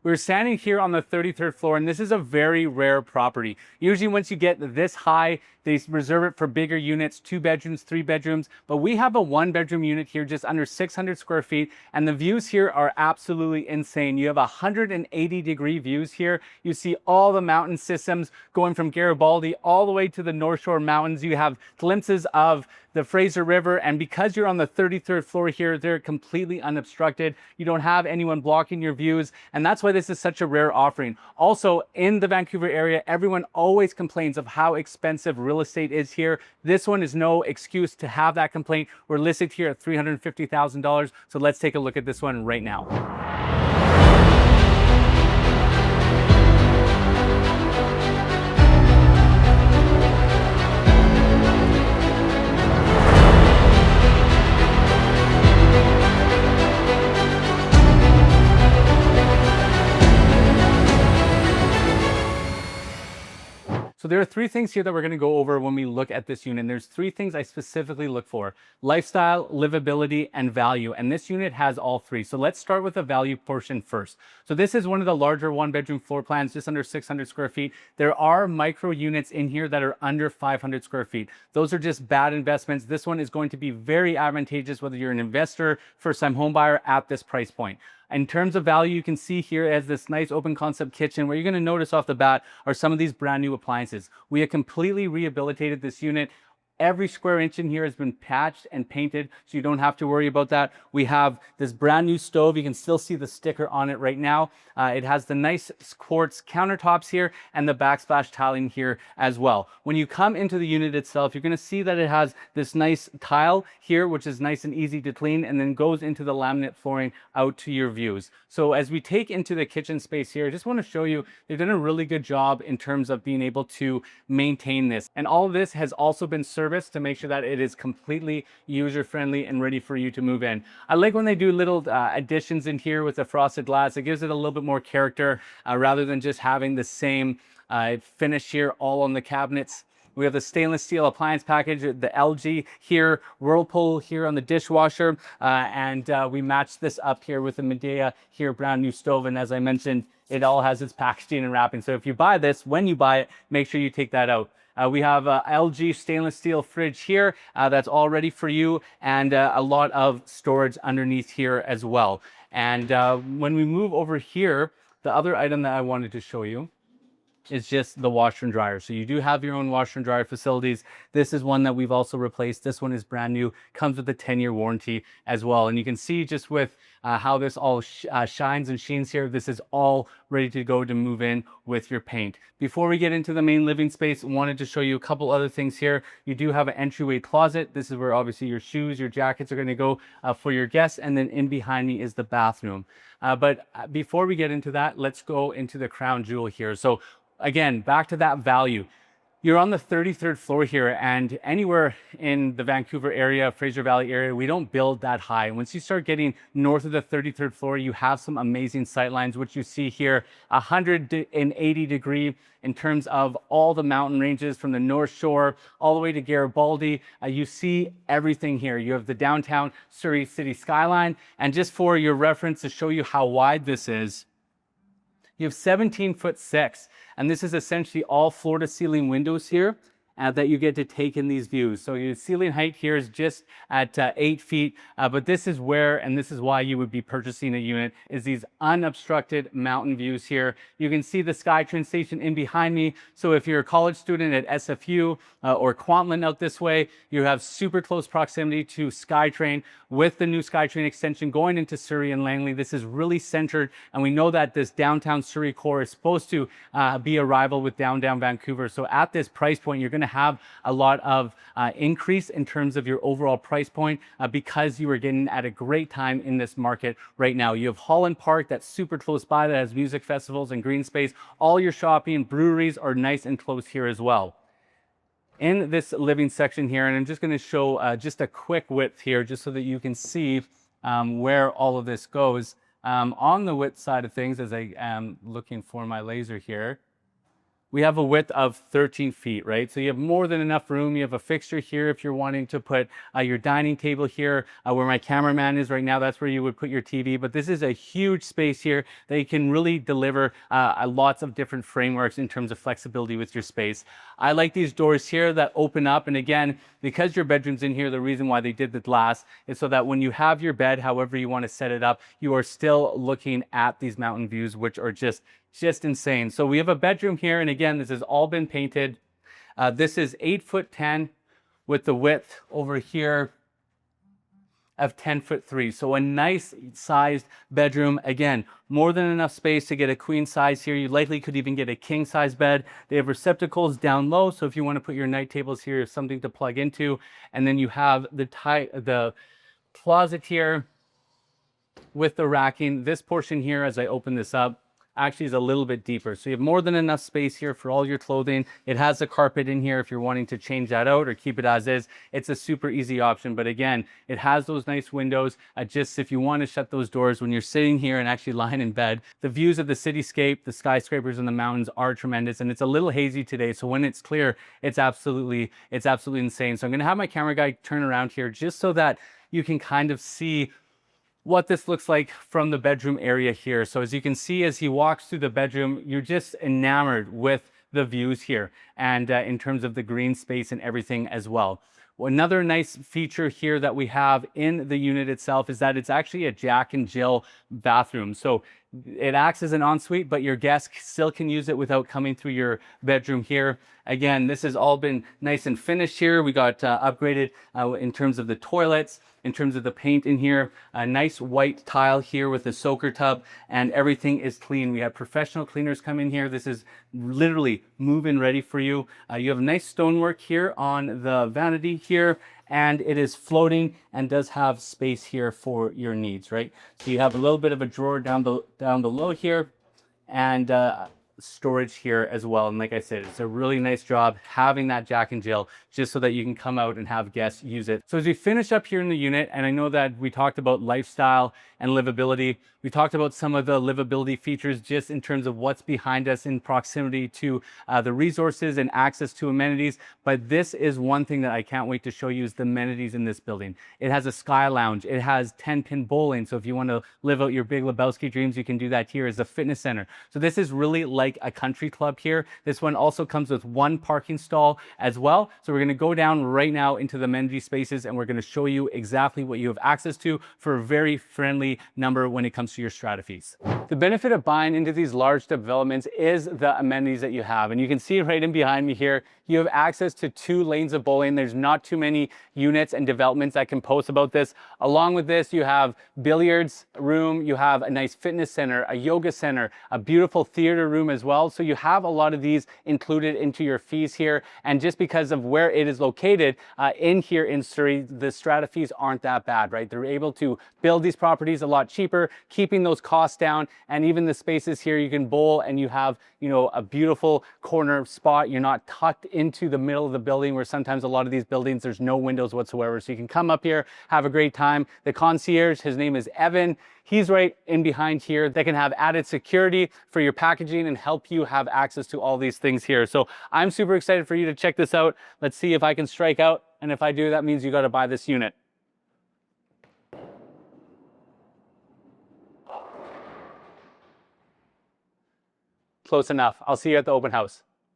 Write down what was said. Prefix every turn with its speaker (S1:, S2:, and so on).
S1: We're standing here on the 33rd floor, and this is a very rare property. Usually once you get this high, they reserve it for bigger units, 2 bedrooms, 3 bedrooms, but we have a 1-bedroom unit here, just under 600 square feet, and the views here are absolutely insane. You have 180-degree views here. You see all the mountain systems going from Garibaldi all the way to the North Shore Mountains. You have glimpses of the Fraser River, and because you're on the 33rd floor here, they're completely unobstructed. You don't have anyone blocking your views, and that's why this is such a rare offering. Also, in the Vancouver area, everyone always complains of how expensive real estate is here. This one is no excuse to have that complaint. We're listed here at $350,000, so let's take a look at this one right now. So there are 3 things here that we're going to go over when we look at this unit. And there's 3 things I specifically look for: lifestyle, livability, and value. And this unit has all 3. So let's start with the value portion first. So this is one of the larger 1-bedroom floor plans, just under 600 square feet. There are micro units in here that are under 500 square feet. Those are just bad investments. This one is going to be very advantageous whether you're an investor, first-time home buyer at this price point. In terms of value, you can see here as this nice open concept kitchen. What you're going to notice off the bat are some of these brand new appliances. We have completely rehabilitated this unit. Every square inch in here has been patched and painted, so you don't have to worry about that. We have this brand new stove. You can still see the sticker on it right now. It has the nice quartz countertops here and the backsplash tiling here as well. When you come into the unit itself, you're going to see that it has this nice tile here, which is nice and easy to clean, and then goes into the laminate flooring out to your views. So as we take into the kitchen space here, I just want to show you they've done a really good job in terms of being able to maintain this. And all of this has also been serviced to make sure that it is completely user-friendly and ready for you to move in. I like when they do little additions in here with the frosted glass. It gives it a little bit more character rather than just having the same finish here all on the cabinets. We have the stainless steel appliance package, the LG here, Whirlpool here on the dishwasher, and we matched this up here with the Medea here, brand new stove. And as I mentioned, it all has its packaging and wrapping. So if you buy this, when you buy it, make sure you take that out. We have a LG stainless steel fridge here that's all ready for you, and a lot of storage underneath here as well. And when we move over here, the other item that I wanted to show you is just the washer and dryer. So you do have your own washer and dryer facilities. This is one that we've also replaced. This one is brand new, comes with a 10-year warranty as well. And you can see just with how this all shines and sheens here, this is all ready to go to move in with your paint. Before we get into the main living space, I wanted to show you a couple other things here. You do have an entryway closet. This is where obviously your shoes, your jackets are going to go for your guests. And then in behind me is the bathroom. But before we get into that, let's go into the crown jewel here. So again, back to that value. You're on the 33rd floor here, and anywhere in the Vancouver area, Fraser Valley area, we don't build that high. Once you start getting north of the 33rd floor, you have some amazing sight lines, which you see here, 180 degree in terms of all the mountain ranges from the North Shore all the way to Garibaldi. You see everything here. You have the downtown Surrey City skyline, and just for your reference to show you how wide this is, you have 17'6", and this is essentially all floor-to-ceiling windows here that you get to take in these views. So your ceiling height here is just at 8 feet, but this is where, and this is why you would be purchasing a unit, is these unobstructed mountain views here. You can see the SkyTrain station in behind me. So if you're a college student at SFU or Kwantlen out this way, you have super close proximity to SkyTrain. With the new SkyTrain extension going into Surrey and Langley, this is really centered, and we know that this downtown Surrey core is supposed to be a rival with downtown Vancouver. So at this price point, you're going to have a lot of increase in terms of your overall price point because you are getting at a great time in this market right now. You have Holland Park that's super close by, that has music festivals and green space. All your shopping, breweries are nice and close here as well. In this living section here, and I'm just going to show just a quick width here just so that you can see where all of this goes. On the width side of things, as I am looking for my laser here, we have a width of 13 feet, right? So you have more than enough room. You have a fixture here if you're wanting to put your dining table here, where my cameraman is right now. That's where you would put your TV. But this is a huge space here that you can really deliver lots of different frameworks in terms of flexibility with your space. I like these doors here that open up. And again, because your bedroom's in here, the reason why they did the glass is so that when you have your bed, however you want to set it up, you are still looking at these mountain views, which are just insane. So we have a bedroom here, and again, this has all been painted. This is 8'10" with the width over here of 10'3". So a nice sized bedroom. Again, more than enough space to get a queen size here. You likely could even get a king size bed. They have receptacles down low, so if you want to put your night tables here, you have something to plug into. And then you have the closet here with the racking. This portion here, as I open this up, actually is a little bit deeper. So you have more than enough space here for all your clothing. It has a carpet in here if you're wanting to change that out or keep it as is. It's a super easy option. But again, it has those nice windows. Just if you want to shut those doors when you're sitting here and actually lying in bed. The views of the cityscape, the skyscrapers and the mountains are tremendous. And it's a little hazy today. So when it's clear, it's absolutely insane. So I'm going to have my camera guy turn around here just so that you can kind of see what this looks like from the bedroom area here. So as you can see, as he walks through the bedroom, you're just enamored with the views here and in terms of the green space and everything as well. Another nice feature here that we have in the unit itself is that it's actually a Jack and Jill bathroom. So it acts as an ensuite, but your guests still can use it without coming through your bedroom here. Again, this has all been nice and finished here. We got upgraded in terms of the toilets, in terms of the paint in here, a nice white tile here with a soaker tub, and everything is clean. We have professional cleaners come in here. This is literally move-in ready for you. You have nice stonework here on the vanity here, and it is floating and does have space here for your needs, right? So you have a little bit of a drawer down below here, and storage here as well. And like I said, it's a really nice job having that Jack and Jill just so that you can come out and have guests use it. So as we finish up here in the unit, and I know that we talked about lifestyle and livability, we talked about some of the livability features just in terms of what's behind us in proximity to the resources and access to amenities. But this is one thing that I can't wait to show you is the amenities in this building. It has a sky lounge. It has 10-pin bowling. So if you want to live out your Big Lebowski dreams, you can do that here as a fitness center. So this is really like a country club here. This one also comes with one parking stall as well. So we're going to go down right now into the amenity spaces, and we're going to show you exactly what you have access to for a very friendly number when it comes to your strata fees. The benefit of buying into these large developments is the amenities that you have. And you can see right in behind me here, you have access to 2 lanes of bowling. There's not too many units and developments that can post about this. Along with this, you have billiards room, you have a nice fitness center, a yoga center, a beautiful theater room as well. So you have a lot of these included into your fees here. And just because of where it is located in here in Surrey, the strata fees aren't that bad, right? They're able to build these properties a lot cheaper, keeping those costs down. And even the spaces here, you can bowl and you have, you know, a beautiful corner spot. You're not tucked into the middle of the building where sometimes a lot of these buildings, there's no windows whatsoever. So you can come up here, have a great time. The concierge, his name is Evan. He's right in behind here. They can have added security for your packaging and help you have access to all these things here. So I'm super excited for you to check this out. Let's see if I can strike out. And if I do, that means you got to buy this unit. Close enough. I'll see you at the open house.